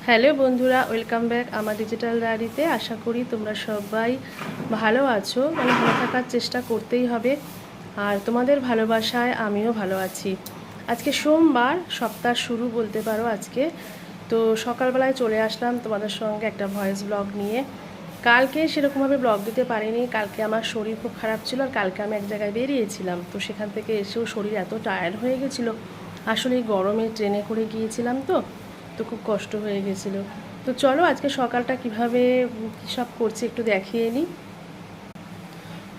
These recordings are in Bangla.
হ্যালো বন্ধুরা, ওয়েলকাম ব্যাক আমার ডিজিটাল ডায়েরিতে। আশা করি তোমরা সবাই ভালো আছো। ভালো থাকার চেষ্টা করতেই হবে, আর তোমাদের ভালোবাসায় আমিও ভালো আছি। আজকে সোমবার, সপ্তাহ শুরু বলতে পারো আজকে। তো সকালবেলায় চলে আসলাম তোমাদের সঙ্গে একটা ভয়েস ব্লগ নিয়ে। কালকে সেরকমভাবে ব্লগ দিতে পারিনি, কালকে আমার শরীর খুব খারাপ ছিল, আর কালকে আমি এক জায়গায় বেরিয়েছিলাম। তো সেখান থেকে এসেও শরীর এত টায়ার্ড হয়ে গেছিলো। আসলে এই গরমে ট্রেনে করে গিয়েছিলাম, তো খুব কষ্ট হয়ে গেছিলো। তো চলো আজকে সকালটা কিভাবে কী সব করছি একটু দেখিয়ে নিই।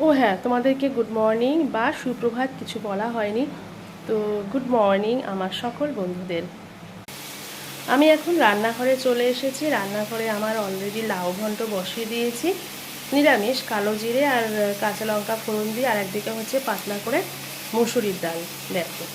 ও হ্যাঁ, তোমাদেরকে গুড মর্নিং বা সুপ্রভাত কিছু বলা হয়নি। তো গুড মর্নিং আমার সকল বন্ধুদের। আমি এখন রান্নাঘরে চলে এসেছি। রান্নাঘরে আমার অলরেডি লাউ ঘন্ট বসিয়ে দিয়েছি, নিরামিষ, কালো জিরে আর কাঁচা লঙ্কা ফোড়ন দিয়ে, আর একদিকে হচ্ছে পাতলা করে মুসুরির ডাল। দেখো,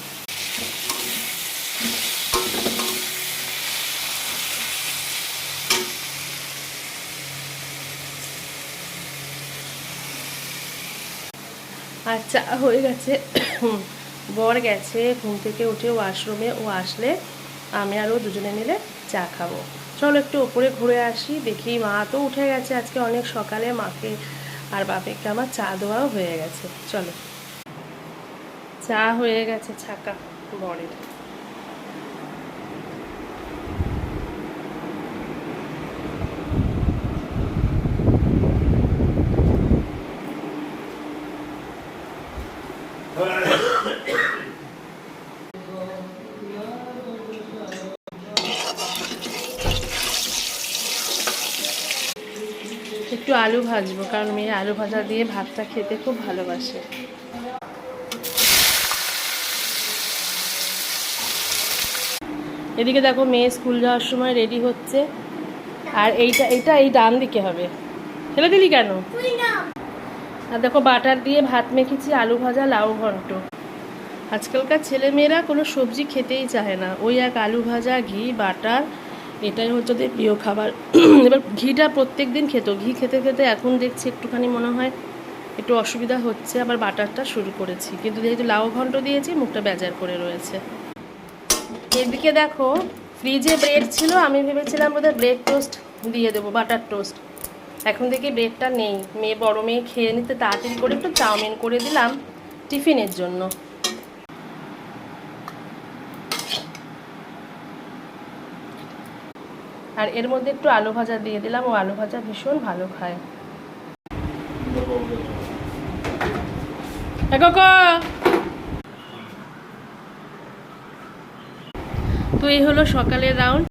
আর চা হয়ে গেছে। বর গেছে ঘুম থেকে উঠে ওয়াশরুমে, ও আসলে আমি আর ও দুজনে মিলে চা খাবো। চলো একটু ওপরে ঘুরে আসি। দেখি মা তো উঠে গেছে আজকে অনেক সকালে, মাকে আর বাপেকে আমার চা দেওয়াও হয়ে গেছে। চলো, চা হয়ে গেছে ছাকা বরের। একটু আলু ভাজবো, কারণ মেয়ে আলু ভাজা দিয়ে ভাতটা খেতে খুব ভালোবাসে। এদিকে দেখো, মেয়ে স্কুল যাওয়ার সময় রেডি হচ্ছে। আর এই ডান দিকে হবে। ফেলে দিলি কেন? আর দেখো, বাটার দিয়ে ভাত মেখেছি, আলু ভাজা, লাউ ঘন্ট। আজকালকার ছেলেমেয়েরা কোনো সবজি খেতেই চায় না, ওই এক আলু ভাজা, ঘি, বাটার, এটাই হচ্ছে ওদের প্রিয় খাবার। এবার ঘিটা প্রত্যেক দিন খেত, ঘি খেতে খেতে এখন দেখছি একটুখানি মনে হয় একটু অসুবিধা হচ্ছে, আবার বাটারটা শুরু করেছি। কিন্তু যেহেতু লাউ ঘন্ট দিয়েছি, মুখটা বেজার করে রয়েছে। এদিকে দেখো, ফ্রিজে ব্রেড ছিল, আমি ভেবেছিলাম বোধহয় ব্রেড টোস্ট দিয়ে দেবো, বাটার টোস্ট। এখন দেখি ব্রেডটা নেই। বড় মেয়ে খেয়ে নিতে তাড়াতাড়ি করে একটু চাউমিন করে দিলাম টিফিনের জন্য। আর এর মধ্যে একটু আলু ভাজা দিয়ে দিলাম, ও আলু ভাজা ভীষণ ভালো খায়। তো এই হলো সকালের রাউন্ড।